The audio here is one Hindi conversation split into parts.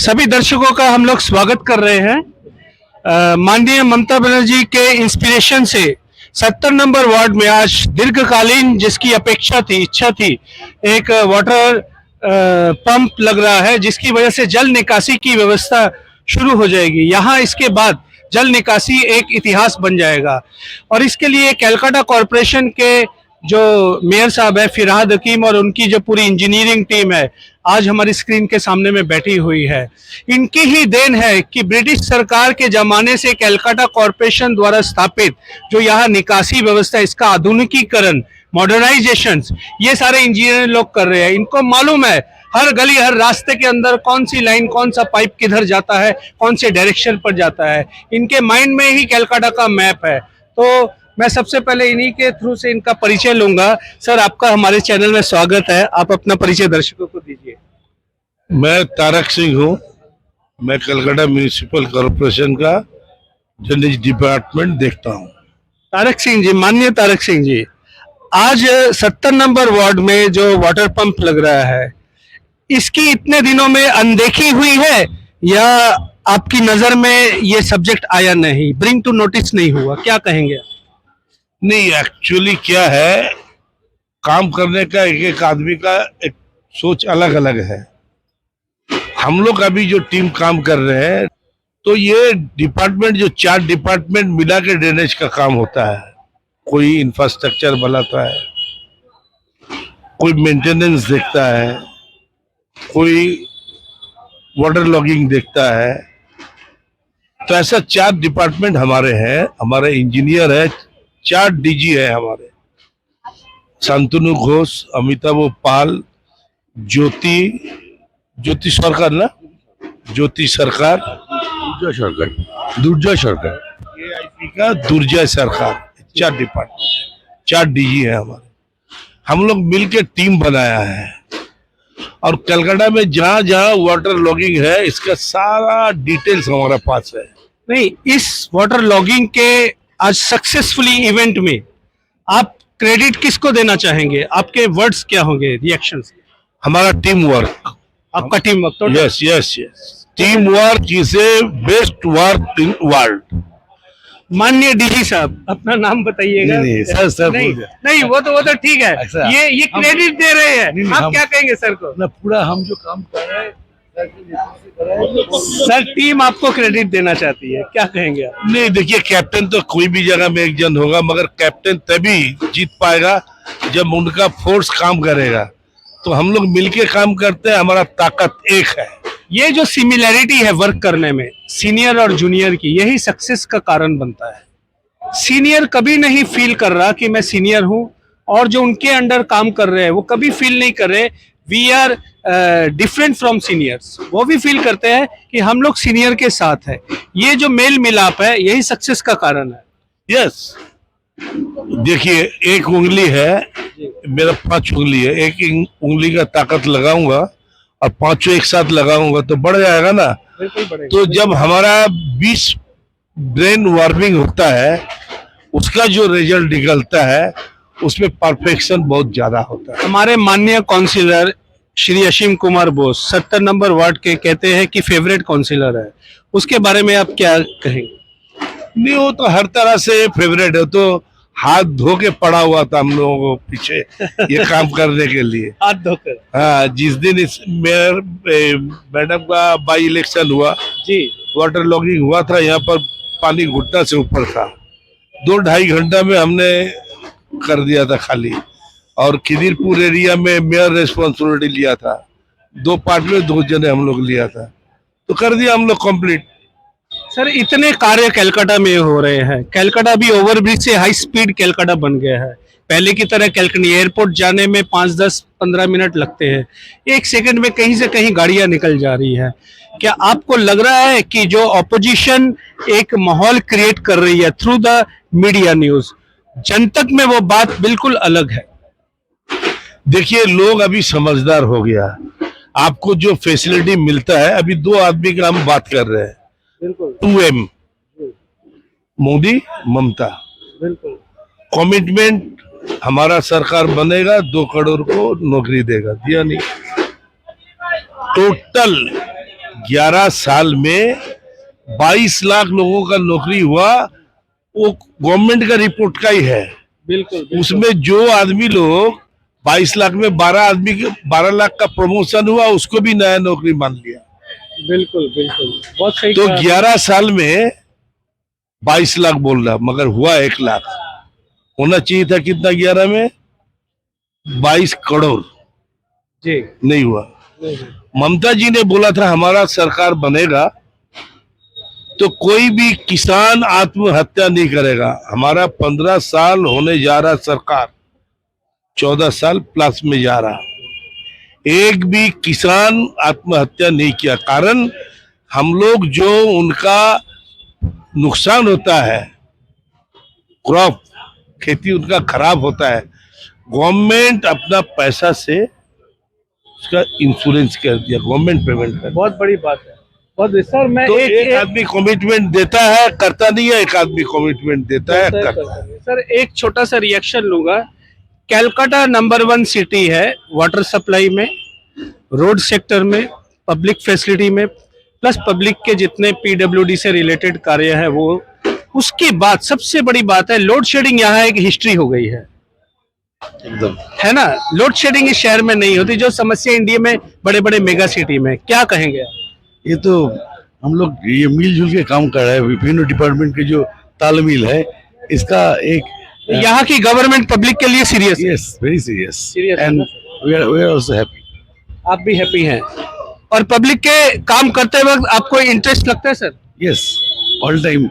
सभी दर्शकों का हम लोग स्वागत कर रहे हैं। माननीय ममता बनर्जी के इंस्पिरेशन से 70 नंबर वार्ड में आज दीर्घकालीन जिसकी अपेक्षा थी, इच्छा थी, एक वाटर पंप लग रहा है जिसकी वजह से जल निकासी की व्यवस्था शुरू हो जाएगी। यहाँ इसके बाद जल निकासी एक इतिहास बन जाएगा और इसके लिए कलकत्ता कॉरपोरेशन के जो मेयर साहब है फिरहाद हकीम और उनकी जो पूरी इंजीनियरिंग टीम है आज हमारी स्क्रीन के सामने में बैठी हुई है। इनकी ही देन है कि ब्रिटिश सरकार के जमाने से कलकत्ता कॉरपोरेशन द्वारा स्थापित जो यहाँ निकासी व्यवस्था, इसका आधुनिकीकरण, मॉडर्नाइजेशन, ये सारे इंजीनियर लोग कर रहे हैं। इनको मालूम है हर गली हर रास्ते के अंदर कौन सी लाइन, कौन सा पाइप किधर जाता है, कौन से डायरेक्शन पर जाता है। इनके माइंड में ही कलकत्ता का मैप है। तो मैं सबसे पहले इन्हीं के थ्रू से इनका परिचय लूंगा। सर, आपका हमारे चैनल में स्वागत है। आप अपना परिचय दर्शकों को दीजिए। मैं तारक सिंह हूँ। मैं कलकत्ता म्यूनिसिपल कॉरपोरेशन का ड्रेनेज डिपार्टमेंट देखता हूँ। तारक सिंह जी, माननीय तारक सिंह जी, आज 70 नंबर वार्ड में जो वाटर पंप लग रहा है, इसकी इतने दिनों में अनदेखी हुई है या आपकी नजर में ये सब्जेक्ट आया नहीं, ब्रिंग टू नोटिस नहीं हुआ, क्या कहेंगे? नहीं, एक्चुअली क्या है, काम करने का एक एक आदमी का एक सोच अलग अलग है। हम लोग अभी जो टीम काम कर रहे हैं तो ये डिपार्टमेंट जो 4 डिपार्टमेंट मिला के ड्रेनेज का काम होता है। कोई इंफ्रास्ट्रक्चर बनाता है, कोई मेंटेनेंस देखता है, कोई वाटर लॉगिंग देखता है। तो ऐसा 4 डिपार्टमेंट हमारे हैं। हमारे इंजीनियर है, 4 डीजी है हमारे, शांतनु घोष, अमिताभ पाल, ज्योति सरकार ना, ज्योति सरकार, दुर्जय सरकार, AIP का दुर्जय सरकार, 4 डिपार्टमेंट, 4 डीजी है हमारे। हम लोग मिलके टीम बनाया है और कलकत्ता में जहाँ जहाँ वाटर लॉगिंग है इसका सारा डिटेल्स हमारे पास है। नहीं, इस वाटर लॉगिंग के आज सक्सेसफुली इवेंट में आप क्रेडिट किसको देना चाहेंगे? आपके वर्ड्स क्या होंगे, रिएक्शंस? हमारा टीम वर्क, आपका टीम वर्क तो yes yes yes, team work is a best work in world. माननीय डीजी साहब, अपना नाम बताइएगा। नहीं, सर नहीं, वो तो ठीक है। ये क्रेडिट दे रहे हैं, आप क्या कहेंगे सर को? ना, पूरा हम जो काम कर रहे हैं सर, टीम आपको क्रेडिट देना चाहती है, क्या कहेंगे आप? नहीं, देखिए, कैप्टन तो कोई भी जगह में एक जन होगा, मगर कैप्टन तभी जीत पाएगा जब उनका फोर्स काम करेगा। तो हम लोग मिलके काम करते हैं, हमारा ताकत एक है। ये जो सिमिलैरिटी है वर्क करने में सीनियर और जूनियर की, यही सक्सेस का कारण बनता है। सीनियर कभी नहीं फील कर रहा कि मैं सीनियर हूं और जो उनके अंडर काम कर रहे हैं वो कभी फील नहीं कर रहे we are different from seniors. वो भी फील करते हैं कि हम लोग सीनियर के साथ है। ये जो मेल मिलाप है यही सक्सेस का कारण है। यस, देखिए, एक उंगली है, मेरा 5 उंगली है। एक उंगली का ताकत लगाऊंगा और 5 एक साथ लगाऊंगा तो बढ़ जाएगा ना। तो जब हमारा 20 ब्रेन वार्मिंग होता है, उसका जो रिजल्ट निकलता है उसमें परफेक्शन बहुत ज्यादा होता है। हमारे माननीय काउंसिलर श्री असीम कुमार बोस 70 नंबर वार्ड के कहते हैं कि फेवरेट काउंसिलर है, उसके बारे में आप क्या कहेंगे? नहीं, वो तो हर तरह से फेवरेट है। तो हाथ धो के पड़ा हुआ था हम लोगों को पीछे ये काम करने के लिए। हाथ धोकर? हाँ, जिस दिन इस मेयर मैडम का बाई इलेक्शन हुआ जी, वाटर लॉगिंग हुआ था, यहाँ पर पानी घुटना से ऊपर था। 2-2.5 घंटा में हमने कर दिया था खाली। और खिदिरपुर एरिया में मेयर रेस्पॉन्सिबिलिटी लिया था, 2 पार्ट में 2 जने हम लोग लिया था, तो कर दिया हम लोग कंप्लीट। सर, इतने कार्य कलकत्ता में हो रहे हैं। कलकत्ता भी ओवरब्रिज से हाई स्पीड कलकत्ता बन गया है। पहले की तरह कलकत्ता एयरपोर्ट जाने में 5, 10, 15 मिनट लगते हैं, 1 सेकंड में कहीं से कहीं गाड़ियां निकल जा रही है। क्या आपको लग रहा है कि जो ऑपोजिशन एक माहौल क्रिएट कर रही है थ्रू द मीडिया न्यूज, जनतक में वो बात बिल्कुल अलग है? देखिए, लोग अभी समझदार हो गया। आपको जो फैसिलिटी मिलता है, अभी 2 आदमी का हम बात कर रहे हैं, 2M, मोदी ममता। बिल्कुल कमिटमेंट, हमारा सरकार बनेगा 2 करोड़ को नौकरी देगा, दिया नहीं। टोटल 11 साल में 22 लाख लोगों का नौकरी हुआ, वो गवर्नमेंट का रिपोर्ट का ही है। बिल्कुल उसमें जो आदमी लोग 22 लाख में 12 लाख का प्रमोशन हुआ, उसको भी नया नौकरी मान लिया। बिल्कुल बिल्कुल बहुत सही तो कहा। 11 साल में 22 लाख बोल रहा, मगर हुआ 1 लाख। होना चाहिए था कितना 11 में? 22 करोड़। जी नहीं हुआ। नहीं, ममता जी ने बोला था हमारा सरकार बनेगा तो कोई भी किसान आत्महत्या नहीं करेगा। हमारा 15 साल होने जा रहा सरकार, 14 साल प्लस में जा रहा, एक भी किसान आत्महत्या नहीं किया। कारण हम लोग जो उनका नुकसान होता है, क्रॉप खेती उनका खराब होता है, गवर्नमेंट अपना पैसा से उसका इंश्योरेंस कर दिया, गवर्नमेंट पेमेंट कर। बहुत बड़ी बात है। बहुत सर मैं तो एक आदमी कमिटमेंट देता है, करता नहीं है, एक आदमी कमिटमेंट देता है, करता है। सर एक छोटा सा रिएक्शन लूंगा। कैलकाटा नंबर 1 सिटी है वाटर सप्लाई में, रोड सेक्टर में, पब्लिक फैसिलिटी में, प्लस पब्लिक के जितने पीडब्ल्यूडी से रिलेटेड कार्य है वो। उसके बाद सबसे बड़ी बात है लोड शेडिंग। यहाँ एक हिस्ट्री हो गई है एकदम है ना। लोड शेडिंग इस शहर में नहीं होती, जो समस्या इंडिया में बड़े बड़े मेगा सिटी में। क्या कहेंगे आप? ये तो हम लोग ये मिलजुल के काम कर रहे हैं, विभिन्न डिपार्टमेंट के जो तालमेल है, इसका एक यहाँ की गवर्नमेंट पब्लिक के लिए सीरियस है। यस, वेरी सीरियस, Serious है एंड ना? We are also happy. आप भी हैप्पी हैं और पब्लिक के काम करते वक्त आपको इंटरेस्ट लगता है sir? Yes, all time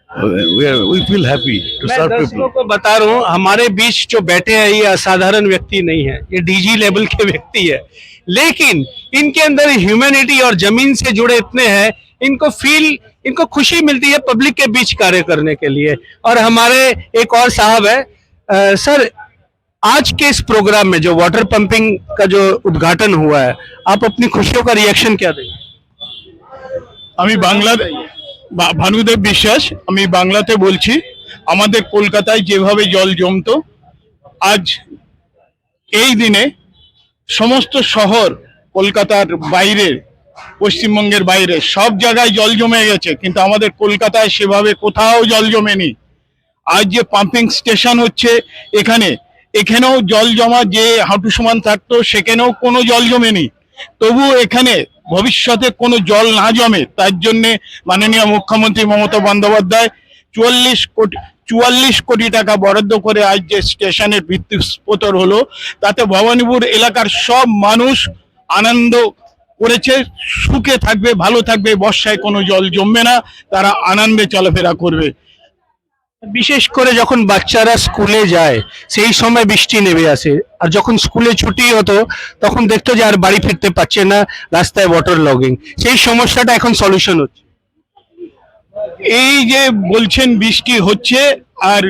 we feel happy to मैं सर्व दर्शकों पीपल। को बता रहा हूँ, हमारे बीच जो बैठे हैं ये असाधारण व्यक्ति नहीं है, ये डीजी लेवल के व्यक्ति है, लेकिन इनके अंदर ह्यूमैनिटी और जमीन से जुड़े इतने हैं, इनको खुशी मिलती है पब्लिक के बीच कार्य करने के लिए। और हमारे एक और साहब है सर, आज के इस प्रोग्राम में जो वाटर पंपिंग का जो उद्घाटन हुआ है, आप अपनी खुशियों का रिएक्शन क्या देंगे? আমি ভানুদেব বিশ্বাস, আমি বাংলাতে বলছি। আমাদের কলকাতায় যেভাবে জল জমতো, আজ এই দিনে সমস্ত শহর, কলকাতার বাইরে, পশ্চিমবঙ্গের বাইরে সব জায়গায় জল জমে গেছে, কিন্তু আমাদের কলকাতায় সেভাবে কোথাও জল জমেনি। আজ যে পাম্পিং স্টেশন হচ্ছে এখানেও জল জমা যে হাঁটু সমান থাকতো সেখানেও কোনো জল জমেনি। তবু এখানে ভবিষ্যতে কোনো জল না জমে তার জন্য মাননীয় মুখ্যমন্ত্রী মমতা বন্দ্যোপাধ্যায় 44 কোটি টাকা বরাদ্দ করে আজ যে স্টেশনের ভিত্তিস্ফোতর হলো, তাতে ভবানীপুর এলাকার সব মানুষ আনন্দ করেছে, সুখে থাকবে, ভালো থাকবে, বর্ষায় কোনো জল জমবে না, তারা আনন্দে চলাফেরা করবে। বিশেষ করে যখন বাচ্চারা স্কুলে যায় সেই সময় বৃষ্টি নেমে আসে, আর যখন স্কুলে ছুটি হতো তখন দেখতো যে আর বাড়ি ফিরতে পারছে না, রাস্তায় ওয়াটার লগিং, সেই সমস্যাটা এখন সলিউশন হচ্ছে। এই যে বলছেন বৃষ্টি হচ্ছে আর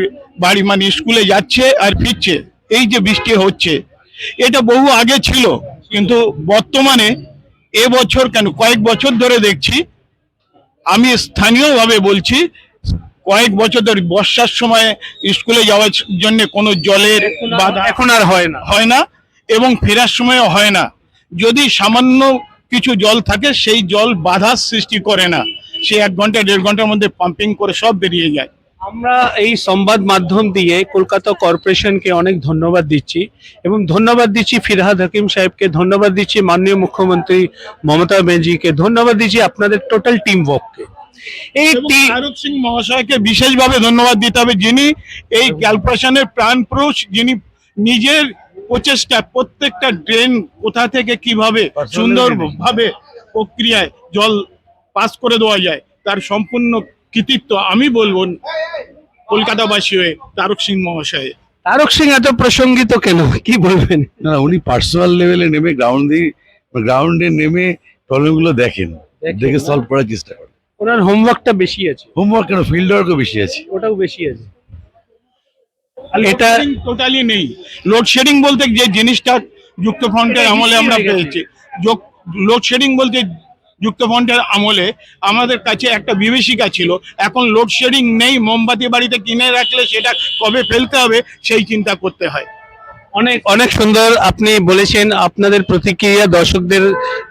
বাড়ি মানে স্কুলে যাচ্ছে আর ফিরছে, এই যে বৃষ্টি হচ্ছে এটা বহু আগে ছিল, কিন্তু বর্তমানে এবছর কেন কয়েক বছর ধরে দেখছি, আমি স্থানীয়ভাবে বলছি, কয়েক বছর ধরে বর্ষার সময় স্কুলে যাওয়ার জন্য কোনো জলের বাধা এখন আর হয় না। এবং ফেরার সময়ও হয় না। যদি সামান্য কিছু জল থাকে সেই জল বাধার সৃষ্টি করে না, সে 1 ঘন্টা 1.5 ঘন্টার মধ্যে পাম্পিং করে সব বেরিয়ে যায়। আমরা এই সংবাদ মাধ্যম দিয়ে কলকাতা কর্পোরেশনকে অনেক ধন্যবাদ দিচ্ছি এবং ধন্যবাদ দিচ্ছি ফিরহাদ হাকিম সাহেবকে, ধন্যবাদ দিচ্ছি মাননীয় মুখ্যমন্ত্রী মমতা ব্যানার্জিকে, ধন্যবাদ দিচ্ছি আপনাদের টোটাল টিম ওয়ার্ককে। এই ফারুক সিং মহাশয়কে বিশেষভাবে ধন্যবাদ দিতে হবে, যিনি এই কর্পোরেশনের প্রাণপুরুষ, যিনি নিজের প্রচেষ্টা প্রত্যেকটা ড্রেন কোথা থেকে কিভাবে সুন্দরভাবে প্রক্রিয়ায় জল পাস করে দেওয়া যায় তার সম্পূর্ণ কৃতিত্ব আমি বলবো কলকাতাবাসী হয়ে তারক সিং মহাশয়। তারক সিং এত প্রসঙ্গিত কেন, কি বলবেন? না, উনি পার্সোনাল লেভেলে নেমে গ্রাউন্ডে নেমে প্রবলেমগুলো দেখে সলভ করার চেষ্টা করেন। ওনার হোমওয়ার্কটা বেশি আছে, হোমওয়ার্ক কেন, ফিল্ড ওয়ার্কও বেশি আছে। ওটাও বেশি আছে। এটা টোটালি নেই। লোডশেডিং বলতে যে জিনিসটা যুক্ত ফ্রন্টের আমলে আমরা পেয়েছি, লোডশেডিং বলতে যুক্ত ফ্রন্টের আমলে আমাদের কাছে একটা বিভীষিকা ছিল, এখন লোডশেডিং নেই, মোমবাতি বাড়িতে কিনে রাখলে সেটা কবে ফেলতে হবে সেই চিন্তা করতে হয়। অনেক অনেক সুন্দর আপনি বলেছেন, আপনাদের প্রতিক্রিয়া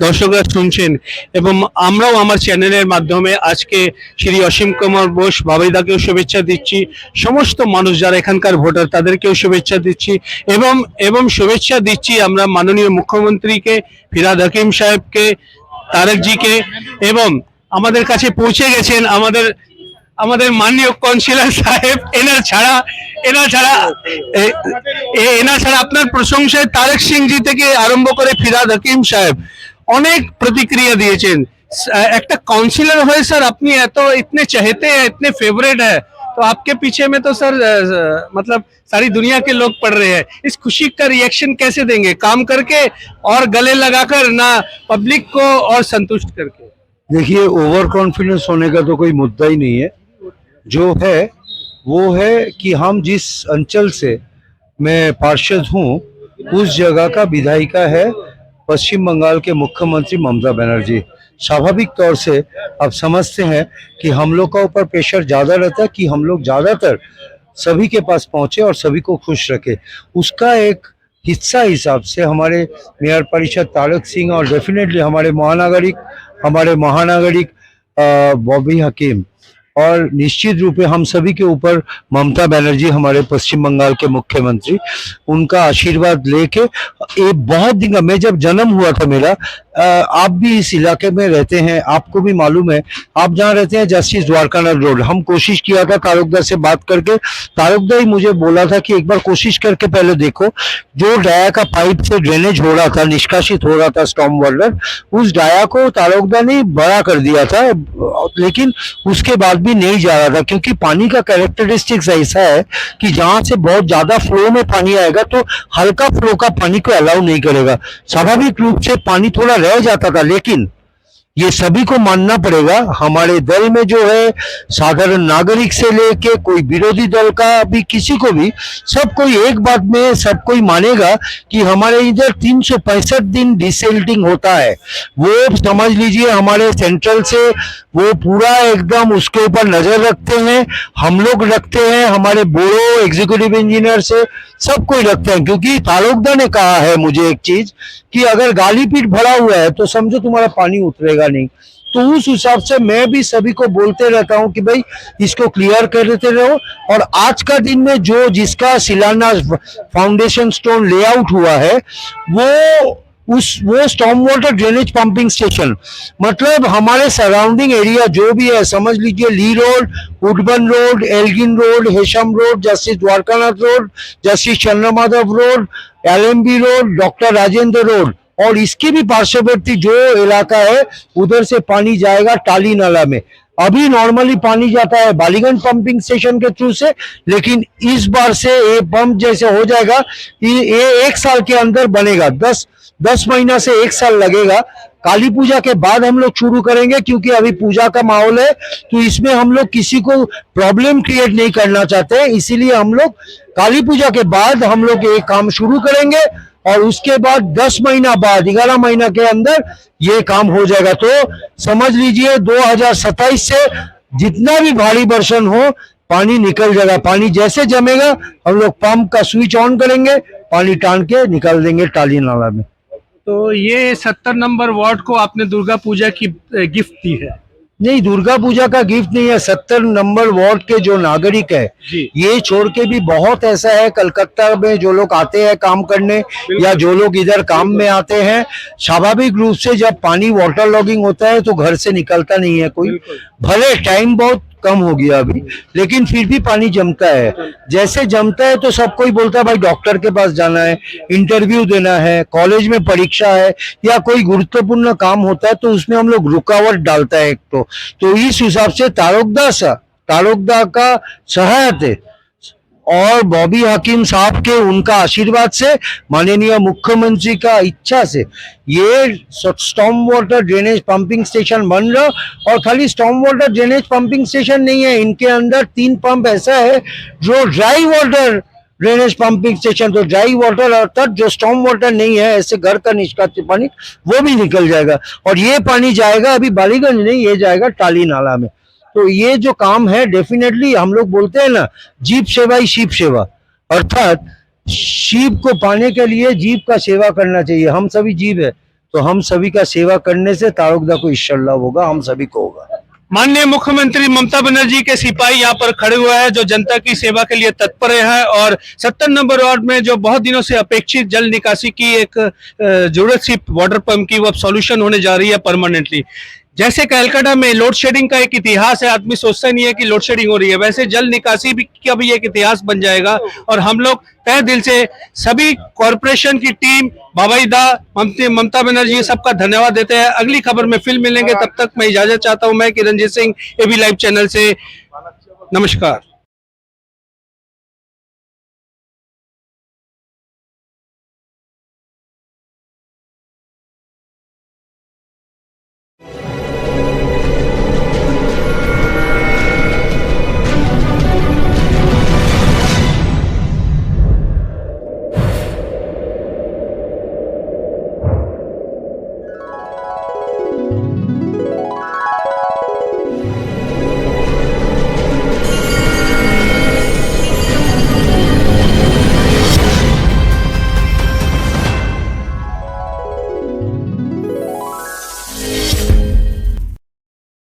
দর্শকরা শুনছেন, এবং আমরাও আমার চ্যানেলের মাধ্যমে আজকে শ্রী অসীম কুমার বোস বাবাইদাকেও শুভেচ্ছা দিচ্ছি, সমস্ত মানুষ যারা এখানকার ভোটার তাদেরকেও শুভেচ্ছা দিচ্ছি, এবং এবং শুভেচ্ছা দিচ্ছি আমরা মাননীয় মুখ্যমন্ত্রীকে, ফিরহাদ হাকিম সাহেবকে, তারেক জিকে, এবং আমাদের কাছে পৌঁছে গেছেন আমাদের আমাদের মাননীয় কাউন্সিলর সাহেব। এনার ছাড়া আপনার প্রশংসায় তারেক সিং জি থেকে আরম্ভ করে ফিরহাদ হাকিম সাহেব অনেক প্রতিক্রিয়া দিয়েছেন। একটা काउंसिलर হয়ে স্যার আপনি এত इतने चहेते हैं, इतने फेवरेट है, तो आपके पीछे में तो सर मतलब सारी दुनिया के लोग पड़ रहे हैं। इस खुशी का रिएक्शन कैसे देंगे, काम करके और गले लगाकर, ना पब्लिक को और संतुष्ट करके? देखिए, ओवर कॉन्फिडेंस होने का तो कोई मुद्दा ही नहीं है। जो है वो है कि हम जिस अंचल से मैं पार्षद हूँ उस जगह का विधायिका है पश्चिम बंगाल के मुख्यमंत्री ममता बनर्जी। स्वाभाविक तौर से आप समझते हैं कि हम लोग का ऊपर प्रेशर ज़्यादा रहता है कि हम लोग ज़्यादातर सभी के पास पहुँचे और सभी को खुश रखे। उसका एक हिस्सा हिसाब से हमारे मेयर परिषद तारक सिंह और डेफिनेटली हमारे महानागरिक बॉबी हकीम और निश्चित रूप से हम सभी के ऊपर ममता बनर्जी हमारे पश्चिम बंगाल के मुख्यमंत्री, उनका आशीर्वाद लेके एक बहुत दिन का, मैं जब जन्म हुआ था मेरा, आप भी इस इलाके में रहते हैं, आपको भी मालूम है, आप जहाँ रहते हैं जस्टिस द्वारकानाथ रोड, हम कोशिश किया था तारुकदा से बात करके, तारुकदा ही मुझे बोला था कि एक बार कोशिश करके पहले देखो, जो डाया का पाइप से ड्रेनेज हो रहा था, निष्कासित हो रहा था स्टॉर्म वाटर, उस डाया को तारुकदा ने बड़ा कर दिया था, लेकिन उसके बाद भी नहीं जा रहा था, क्योंकि पानी का कैरेक्टरिस्टिक्स ऐसा है कि जहां से बहुत ज्यादा फ्लो में पानी आएगा तो हल्का फ्लो का पानी को अलाउ नहीं करेगा। स्वाभाविक रूप से पानी थोड़ा रह जाता था, लेकिन ये सभी को मानना पड़ेगा, हमारे दल में जो है साधारण नागरिक से लेके कोई विरोधी दल का भी, किसी को भी, सब कोई एक बात में सब कोई मानेगा कि हमारे इधर 365 दिन डिसेल्टिंग होता है। वो समझ लीजिए हमारे सेंट्रल से वो पूरा एकदम उसके ऊपर नजर रखते हैं, हम लोग रखते हैं, हमारे बोरो एग्जीक्यूटिव इंजीनियर से सब कोई रखते हैं, क्योंकि तालुकदार ने कहा है मुझे एक चीज कि अगर गालीपीट भरा हुआ है तो समझो तुम्हारा पानी उतरेगा नहीं। तो उस हिसाब से मैं भी सभी को बोलते रहता हूं कि भाई इसको क्लियर कर देते रहो। और आज का दिन में जो जिसका शिलान्यास फाउंडेशन स्टोन लेआउट हुआ है वो storm water drainage pumping station, मतलब हमारे सराउंडिंग एरिया जो भी है, समझ लीजिए Lee road, Woodburn road, Elgin road, Heysham road, justice Dwarkanath road, justice Chandramadhav road, LMB road, doctor Rajendra road, और इसके भी पार्श्ववर्ती जो इलाका है उधर से पानी जाएगा टाली नाला में। अभी नॉर्मली पानी जाता है बालीगंज पंपिंग स्टेशन के थ्रू से, लेकिन इस बार से ये पंप जैसे हो जाएगा, ये 1 साल के अंदर बनेगा, 10 महीना से 1 साल लगेगा। काली पूजा के बाद हम लोग शुरू करेंगे, क्योंकि अभी पूजा का माहौल है, तो इसमें हम लोग किसी को प्रॉब्लम क्रिएट नहीं करना चाहते, इसीलिए हम लोग काली पूजा के बाद हम लोग ये काम शुरू करेंगे, और उसके बाद 10 महीना बाद 11 महीना के अंदर ये काम हो जाएगा। तो समझ लीजिए 2027 से जितना भी भारी बर्षण हो पानी निकल जाएगा। पानी जैसे जमेगा हम लोग पंप का स्विच ऑन करेंगे, पानी टान के निकाल देंगे टाली नाला में। तो ये 70 नंबर वार्ड को आपने दुर्गा पूजा की गिफ्ट दी है? नहीं, दुर्गा पूजा का गिफ्ट नहीं है, 70 नंबर वार्ड के जो नागरिक है, ये छोड़ के भी बहुत ऐसा है कलकत्ता में जो लोग आते हैं काम करने, या जो लोग इधर काम में आते हैं, स्वाभाविक रूप से जब पानी वाटर लॉगिंग होता है तो घर से निकलता नहीं है कोई, भले टाइम बहुत कम हो गया अभी, लेकिन फिर भी पानी जमता है। जैसे जमता है तो सब कोई बोलता है भाई डॉक्टर के पास जाना है, इंटरव्यू देना है, कॉलेज में परीक्षा है, या कोई गुरुत्वपूर्ण काम होता है, तो उसमें हम लोग रुकावट डालता है एक। तो इस हिसाब से तारुकदा का सहायता है और बॉबी हकीम साहब के उनका आशीर्वाद से, माननीय मुख्यमंत्री का इच्छा से ये storm water drainage pumping station बन रहा। और खाली storm water drainage pumping station नहीं है, इनके अंदर 3 पंप ऐसा है जो dry water drainage pumping station, तो ड्राई वाटर अर्थात जो स्टॉर्म वाटर नहीं है, ऐसे घर का निष्कासित पानी वो भी निकल जाएगा, और ये पानी जाएगा अभी बालीगंज नहीं, ये जाएगा टाली नाला में। तो ये जो काम है डेफिनेटली हम लोग बोलते हैं ना, जीव सेवा ही शिव सेवा, अर्थात शिव को पाने के लिए जीव का सेवा करना चाहिए। हम सभी जीव है, तो हम सभी का सेवा करने से तारुकदा को ईश्वर लाभ होगा, हम सभी को होगा। माननीय मुख्यमंत्री ममता बनर्जी के सिपाही यहाँ पर खड़े हुए हैं जो जनता की सेवा के लिए तत्पर हैं और 70 नंबर वार्ड में जो बहुत दिनों से अपेक्षित जल निकासी की एक जरूरत सी वाटर पंप की, वो अब सॉल्यूशन होने जा रही है परमानेंटली। जैसे कलकत्ता में लोड शेडिंग का एक इतिहास है, आदमी सोचता नहीं है कि लोड शेडिंग हो रही है, वैसे जल निकासी भी का भी एक इतिहास बन जाएगा। और हम लोग तहे दिल से सभी कॉरपोरेशन की टीम, बाबाई दा, ममता बनर्जी सबका धन्यवाद देते हैं। अगली खबर में फिर मिलेंगे, तब तक मैं इजाजत चाहता हूं। मैं कि Ranjeet Singh, AB live channel से, नमस्कार।